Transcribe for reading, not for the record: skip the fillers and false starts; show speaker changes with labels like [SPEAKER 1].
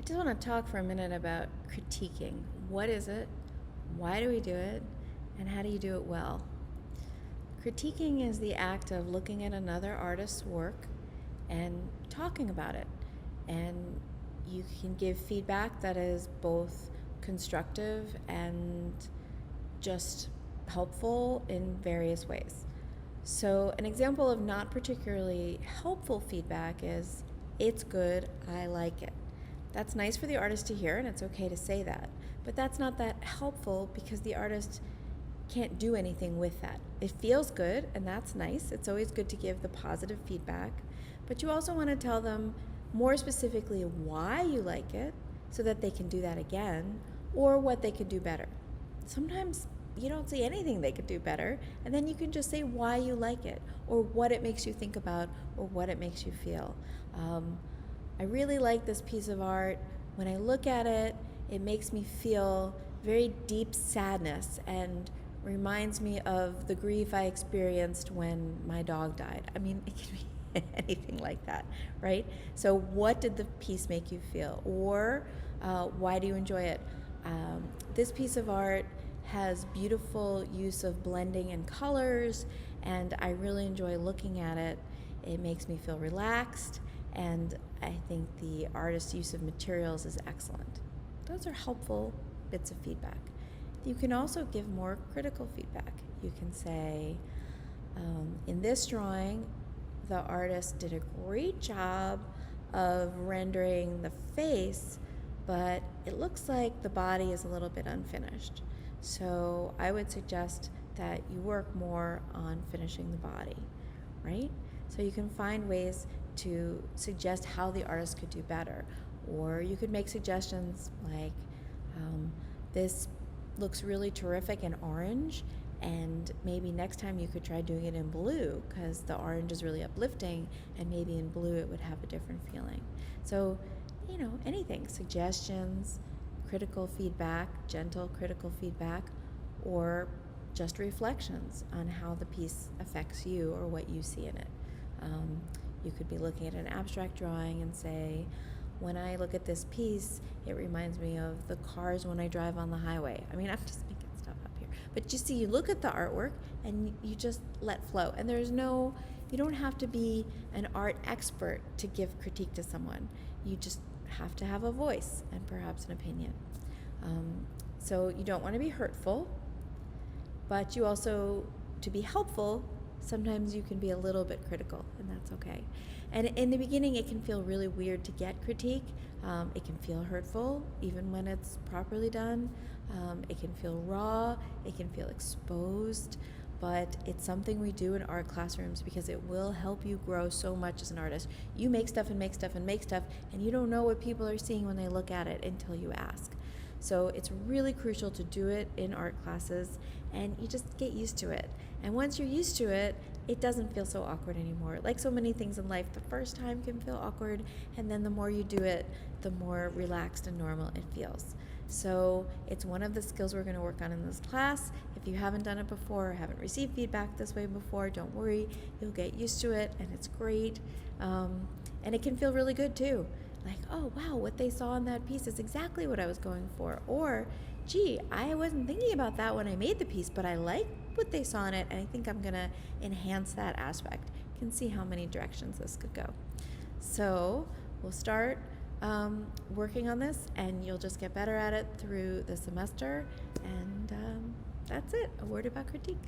[SPEAKER 1] just want to talk for a minute about critiquing. What is it? Why do we do it? And how do you do it well? Critiquing is the act of looking at another artist's work and talking about it. And you can give feedback that is both constructive and just helpful in various ways. So, an example of not particularly helpful feedback is, it's good, I like it. That's nice for the artist to hear, and it's okay to say that. But that's not that helpful because the artist can't do anything with that. It feels good, and that's nice. It's always good to give the positive feedback. But you also want to tell them more specifically why you like it so that they can do that again, or what they could do better. Sometimes you don't see anything they could do better, and then you can just say why you like it, or what it makes you think about, or what it makes you feel. I really like this piece of art. When I look at it, it makes me feel very deep sadness and reminds me of the grief I experienced when my dog died. I mean, it can be anything like that, right? So what did the piece make you feel? Or why do you enjoy it? This piece of art has beautiful use of blending and colors, and I really enjoy looking at it. It makes me feel relaxed, and I think the artist's use of materials is excellent. Those are helpful bits of feedback. You can also give more critical feedback. You can say, in this drawing, the artist did a great job of rendering the face, but it looks like the body is a little bit unfinished. So I would suggest that you work more on finishing the body, right? So you can find ways to suggest how the artist could do better. Or you could make suggestions like, this looks really terrific in orange, and maybe next time you could try doing it in blue because the orange is really uplifting, and maybe in blue it would have a different feeling. So, anything, suggestions, critical feedback, gentle critical feedback, or just reflections on how the piece affects you or what you see in it. You could be looking at an abstract drawing and say, when I look at this piece, it reminds me of the cars when I drive on the highway. I mean, I'm just making stuff up here. But you see, you look at the artwork and you just let flow. And you don't have to be an art expert to give critique to someone. You just have to have a voice and perhaps an opinion. So you don't want to be hurtful, but you also, to be helpful, sometimes you can be a little bit critical, and that's okay. And in the beginning, it can feel really weird to get critique. It can feel hurtful, even when it's properly done. It can feel raw. It can feel exposed. But it's something we do in art classrooms because it will help you grow so much as an artist. You make stuff and make stuff and make stuff, and you don't know what people are seeing when they look at it until you ask. So it's really crucial to do it in art classes, and you just get used to it. And once you're used to it, it doesn't feel so awkward anymore. Like so many things in life, the first time can feel awkward, and then the more you do it, the more relaxed and normal it feels. So it's one of the skills we're going to work on in this class. If you haven't done it before or haven't received feedback this way before, don't worry. You'll get used to it, and it's great. And it can feel really good too. Like, oh, wow, what they saw in that piece is exactly what I was going for. Or, gee, I wasn't thinking about that when I made the piece, but I like what they saw in it, and I think I'm going to enhance that aspect. You can see how many directions this could go. So we'll start working on this, and you'll just get better at it through the semester. And that's it, a word about critique.